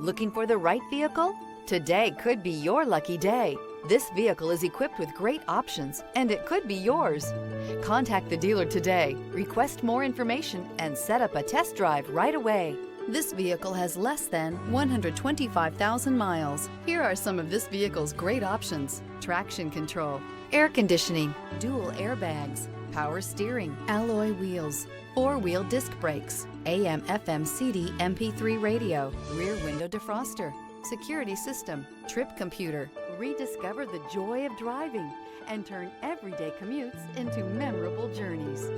Looking for the right vehicle? Today could be your lucky day. This vehicle is equipped with great options, and it could be yours. Contact the dealer today, request more information, and set up a test drive right away. This vehicle has less than 125,000 miles. Here are some of this vehicle's great options: traction control, air conditioning, dual airbags, power steering, alloy wheels, four-wheel disc brakes, AM/FM CD MP3 radio, rear window defroster, security system, trip computer. Rediscover the joy of driving and turn everyday commutes into memorable journeys.